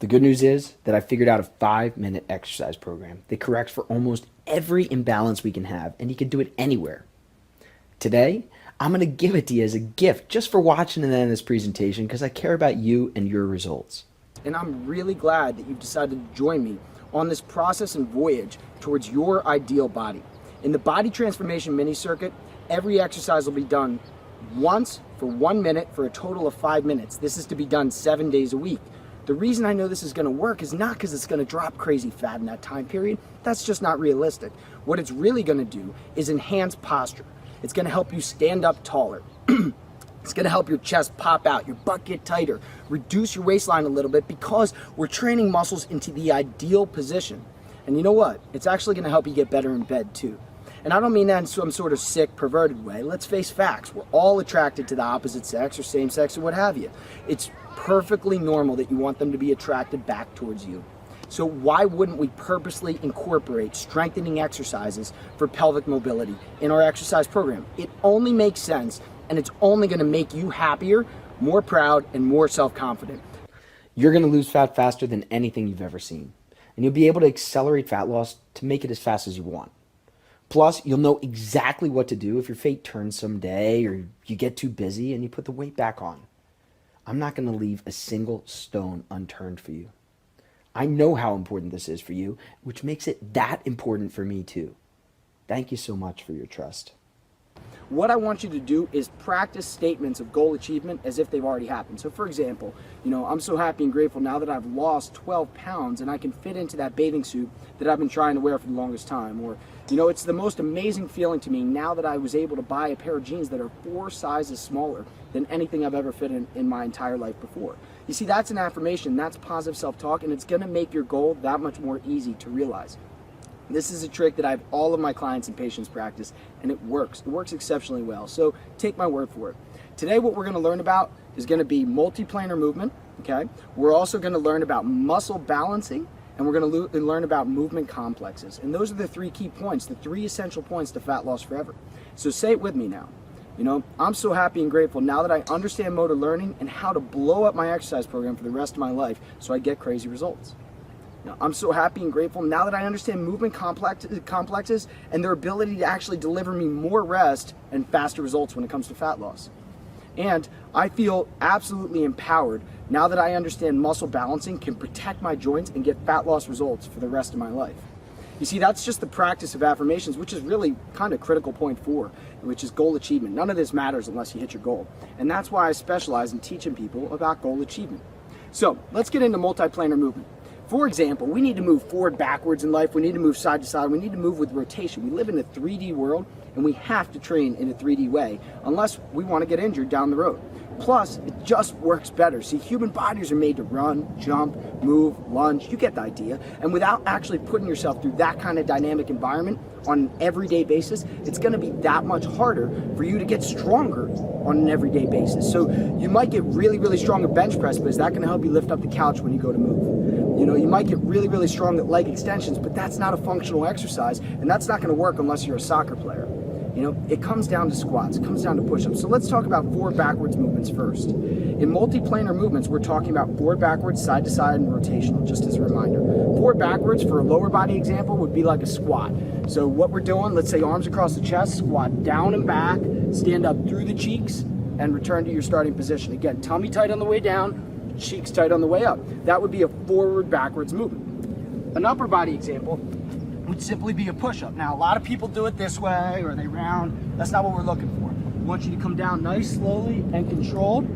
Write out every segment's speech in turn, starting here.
The good news is that I figured out a 5-minute exercise program that corrects for almost every imbalance we can have, and you can do it anywhere. Today, I'm going to give it to you as a gift just for watching the end of this presentation because I care about you and your results. And I'm really glad that you've decided to join me on this process and voyage towards your ideal body. In the body transformation mini circuit, every exercise will be done once for 1 minute for a total of 5 minutes. This is to be done 7 days a week. The reason I know this is going to work is not because it's going to drop crazy fat in that time period. That's just not realistic. What it's really going to do is enhance posture. It's going to help you stand up taller. It's going to help your chest pop out, your butt get tighter, reduce your waistline a little bit because we're training muscles into the ideal position. And you know what? It's actually going to help you get better in bed too. And I don't mean that in some sort of sick, perverted way. Let's face facts. We're all attracted to the opposite sex or same sex or what have you. It's perfectly normal that you want them to be attracted back towards you. So why wouldn't we purposely incorporate strengthening exercises for pelvic mobility in our exercise program? It only makes sense, and it's only going to make you happier, more proud, and more self-confident. You're going to lose fat faster than anything you've ever seen, and you'll be able to accelerate fat loss to make it as fast as you want. Plus, you'll know exactly what to do if your fate turns someday or you get too busy and you put the weight back on. I'm not going to leave a single stone unturned for you. I know how important this is for you, which makes it that important for me too. Thank you so much for your trust. What I want you to do is practice statements of goal achievement as if they've already happened. So for example, I'm so happy and grateful now that I've lost 12 pounds and I can fit into that bathing suit that I've been trying to wear for the longest time. Or, it's the most amazing feeling to me now that I was able to buy a pair of jeans that are 4 sizes smaller than anything I've ever fit in my entire life before. You see, that's an affirmation, that's positive self-talk, and it's gonna make your goal that much more easy to realize. This is a trick that I have all of my clients and patients practice, and it works. It works exceptionally well, so take my word for it. Today what we're going to learn about is going to be multiplanar movement, okay? We're also going to learn about muscle balancing, and we're going to learn about movement complexes. And those are the 3 key points, the 3 essential points to fat loss forever. So say it with me now. I'm so happy and grateful now that I understand motor learning and how to blow up my exercise program for the rest of my life so I get crazy results. I'm so happy and grateful now that I understand movement complexes and their ability to actually deliver me more rest and faster results when it comes to fat loss. And I feel absolutely empowered now that I understand muscle balancing can protect my joints and get fat loss results for the rest of my life. You see, that's just the practice of affirmations, which is really kind of critical point 4, which is goal achievement. None of this matters unless you hit your goal. And that's why I specialize in teaching people about goal achievement. So let's get into multiplanar movement. For example, we need to move forward, backwards in life. We need to move side to side. We need to move with rotation. We live in a 3D world, and we have to train in a 3D way unless we want to get injured down the road. Plus, it just works better. See, human bodies are made to run, jump, move, lunge. You get the idea. And without actually putting yourself through that kind of dynamic environment on an everyday basis, it's going to be that much harder for you to get stronger on an everyday basis. So you might get really, really strong at bench press, but is that going to help you lift up the couch when you go to move? You might get really, really strong at leg extensions, but that's not a functional exercise, and that's not going to work unless you're a soccer player. It comes down to squats, it comes down to push-ups. So let's talk about forward backwards movements first. In multiplanar movements, we're talking about forward backwards, side to side, and rotational, just as a reminder. Forward backwards, for a lower body example, would be like a squat. So what we're doing, let's say arms across the chest, squat down and back, stand up through the cheeks, and return to your starting position. Again, tummy tight on the way down, cheeks tight on the way up. That would be a forward backwards movement. An upper body example would simply be a push-up. Now, a lot of people do it this way or they round. That's not what we're looking for. We want you to come down nice, slowly, and controlled.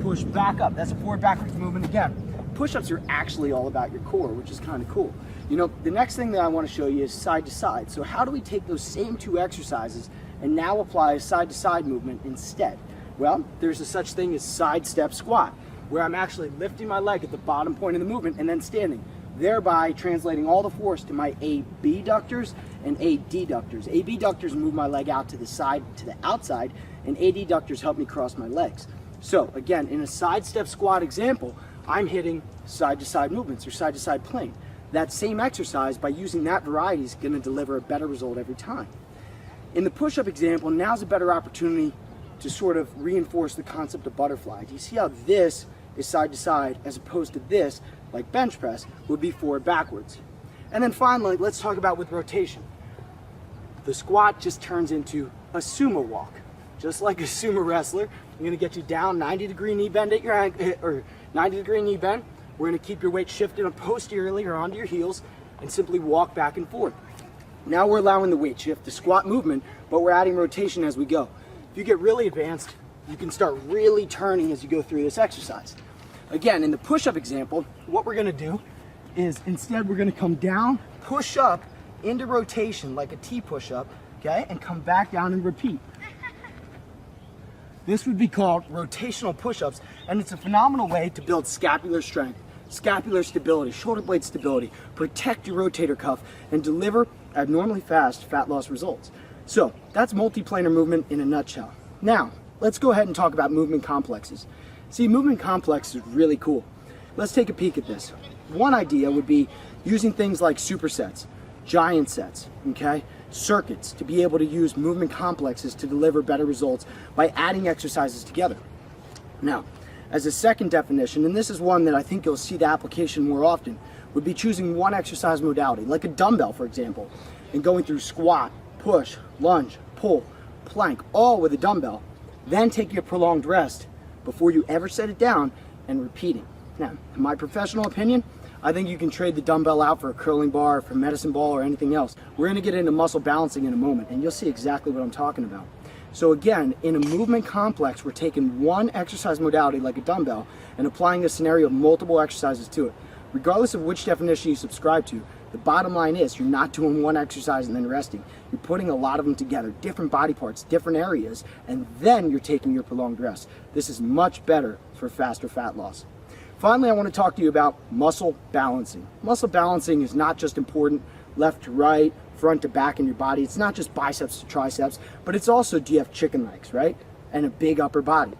Push back up. That's a forward backwards movement again. Push-ups are actually all about your core, which is kind of cool. The next thing that I want to show you is side to side. So how do we take those same 2 exercises and now apply a side to side movement instead? Well, there's a such thing as side step squat, where I'm actually lifting my leg at the bottom point of the movement and then standing, thereby translating all the force to my abductors and adductors. Abductors move my leg out to the side, to the outside, and adductors help me cross my legs. So again, in a side step squat example, I'm hitting side to side movements or side to side plane. That same exercise, by using that variety, is going to deliver a better result every time. In the push-up example, now's a better opportunity to sort of reinforce the concept of butterfly. Do you see how this is side to side, as opposed to this, like bench press, would be forward backwards. And then finally, let's talk about with rotation. The squat just turns into a sumo walk. Just like a sumo wrestler, I'm gonna get you down 90-degree knee bend at your ankle, or 90-degree knee bend. We're gonna keep your weight shifted posteriorly or onto your heels and simply walk back and forth. Now we're allowing the weight shift, the squat movement, but we're adding rotation as we go. If you get really advanced, you can start really turning as you go through this exercise. Again, in the push-up example, what we're gonna do is instead we're gonna come down, push up into rotation like a T push-up, okay, and come back down and repeat. This would be called rotational push-ups, and it's a phenomenal way to build scapular strength, scapular stability, shoulder blade stability, protect your rotator cuff, and deliver abnormally fast fat loss results. So that's multiplanar movement in a nutshell. Now, let's go ahead and talk about movement complexes. See, movement complex is really cool. Let's take a peek at this. One idea would be using things like supersets, giant sets, okay? Circuits to be able to use movement complexes to deliver better results by adding exercises together. Now, as a second definition, and this is one that I think you'll see the application more often, would be choosing one exercise modality, like a dumbbell, for example, and going through squat, push, lunge, pull, plank, all with a dumbbell, then taking a prolonged rest before you ever set it down and repeating. Now, in my professional opinion, I think you can trade the dumbbell out for a curling bar, for a medicine ball, or anything else. We're gonna get into muscle balancing in a moment, and you'll see exactly what I'm talking about. So again, in a movement complex, we're taking one exercise modality like a dumbbell and applying a scenario of multiple exercises to it. Regardless of which definition you subscribe to, the bottom line is you're not doing one exercise and then resting. You're putting a lot of them together, different body parts, different areas, and then you're taking your prolonged rest. This is much better for faster fat loss. Finally, I want to talk to you about muscle balancing. Muscle balancing is not just important left to right, front to back in your body. It's not just biceps to triceps, but it's also, do you have chicken legs, right? And a big upper body.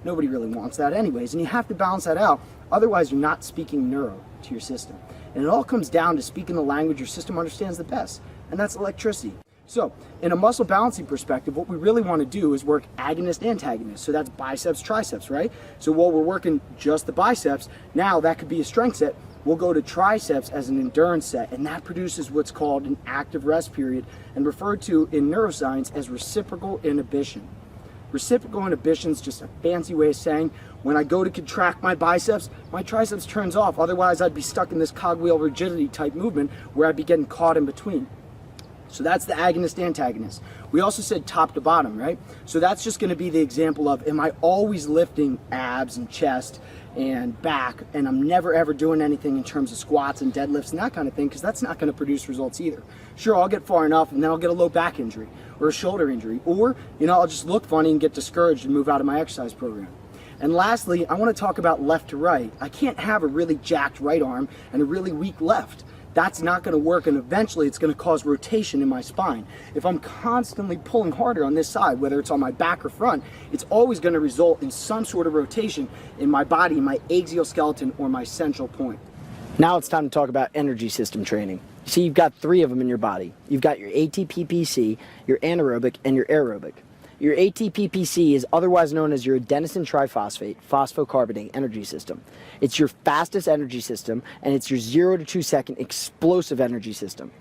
Nobody really wants that anyways, and you have to balance that out. Otherwise, you're not speaking neuro to your system. And it all comes down to speaking the language your system understands the best, and that's electricity. So, in a muscle balancing perspective, what we really want to do is work agonist antagonist. So that's biceps, triceps, right? So while we're working just the biceps, now that could be a strength set. We'll go to triceps as an endurance set, and that produces what's called an active rest period and referred to in neuroscience as reciprocal inhibition. Reciprocal inhibition is just a fancy way of saying when I go to contract my biceps, my triceps turns off. Otherwise, I'd be stuck in this cogwheel rigidity type movement where I'd be getting caught in between. So that's the agonist antagonist. We also said top to bottom, right? So that's just going to be the example of, am I always lifting abs and chest and back, and I'm never ever doing anything in terms of squats and deadlifts and that kind of thing, because that's not going to produce results either. Sure, I'll get far enough and then I'll get a low back injury or a shoulder injury, or I'll just look funny and get discouraged and move out of my exercise program. And lastly, I want to talk about left to right. I can't have a really jacked right arm and a really weak left. That's not going to work, and eventually it's going to cause rotation in my spine. If I'm constantly pulling harder on this side, whether it's on my back or front, it's always going to result in some sort of rotation in my body, my axial skeleton, or my central point. Now it's time to talk about energy system training. See, you've got three of them in your body. You've got your ATP-PC, your anaerobic, and your aerobic. Your ATP-PC is otherwise known as your adenosine triphosphate phosphocarbonate energy system. It's your fastest energy system, and it's your 0 to 2 second explosive energy system.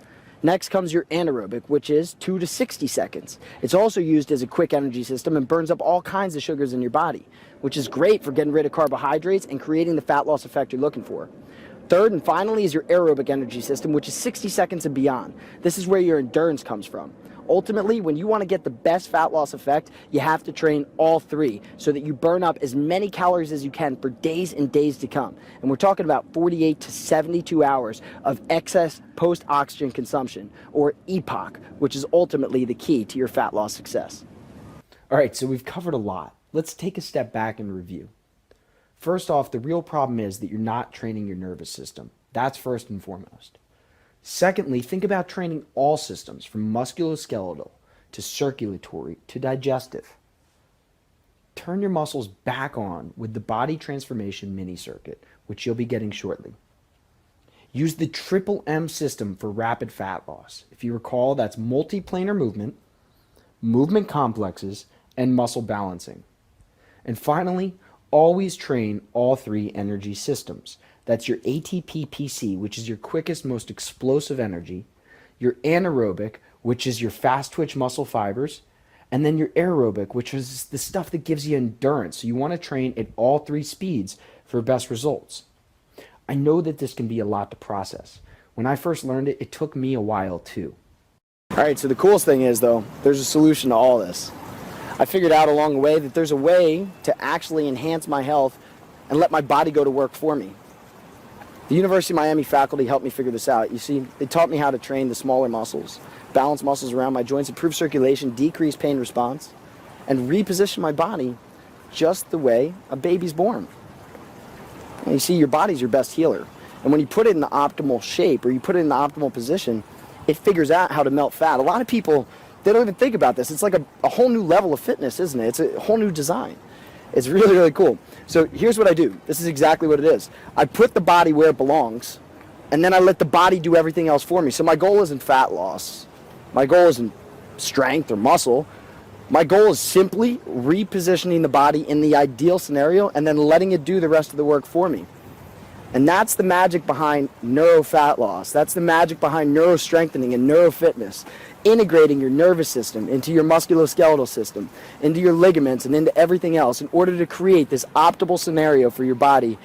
Next comes your anaerobic, which is 2 to 60 seconds. It's also used as a quick energy system and burns up all kinds of sugars in your body, which is great for getting rid of carbohydrates and creating the fat loss effect you're looking for. Third and finally is your aerobic energy system, which is 60 seconds and beyond. This is where your endurance comes from. Ultimately, when you want to get the best fat loss effect, you have to train all three so that you burn up as many calories as you can for days and days to come. And we're talking about 48 to 72 hours of excess post-oxygen consumption, or EPOC, which is ultimately the key to your fat loss success. All right, so we've covered a lot. Let's take a step back and review. First off, the real problem is that you're not training your nervous system. That's first and foremost. Secondly, think about training all systems from musculoskeletal to circulatory to digestive. Turn your muscles back on with the body transformation mini circuit, which you'll be getting shortly. Use the triple M system for rapid fat loss. If you recall, that's multiplanar movement, movement complexes, and muscle balancing. And finally, Always train all three energy systems. That's your ATP-PC, which is your quickest, most explosive energy, your anaerobic, which is your fast twitch muscle fibers, and then your aerobic, which is the stuff that gives you endurance. So you want to train at all three speeds for best results. I know that this can be a lot to process. When I first learned it, it took me a while too. All right, so the coolest thing is, though, there's a solution to all this. I figured out along the way that there's a way to actually enhance my health and let my body go to work for me. The University of Miami faculty helped me figure this out. You see, they taught me how to train the smaller muscles, balance muscles around my joints, improve circulation, decrease pain response, and reposition my body just the way a baby's born. And you see, your body's your best healer. And when you put it in the optimal shape, or you put it in the optimal position, it figures out how to melt fat. A lot of people, they don't even think about this. It's like a whole new level of fitness, isn't it? It's a whole new design. It's really, really cool. So here's what I do. This is exactly what it is. I put the body where it belongs, and then I let the body do everything else for me. So my goal isn't fat loss. My goal isn't strength or muscle. My goal is simply repositioning the body in the ideal scenario and then letting it do the rest of the work for me. And that's the magic behind neuro-fat loss. That's the magic behind neuro-strengthening and neuro-fitness. Integrating your nervous system into your musculoskeletal system, into your ligaments, and into everything else in order to create this optimal scenario for your body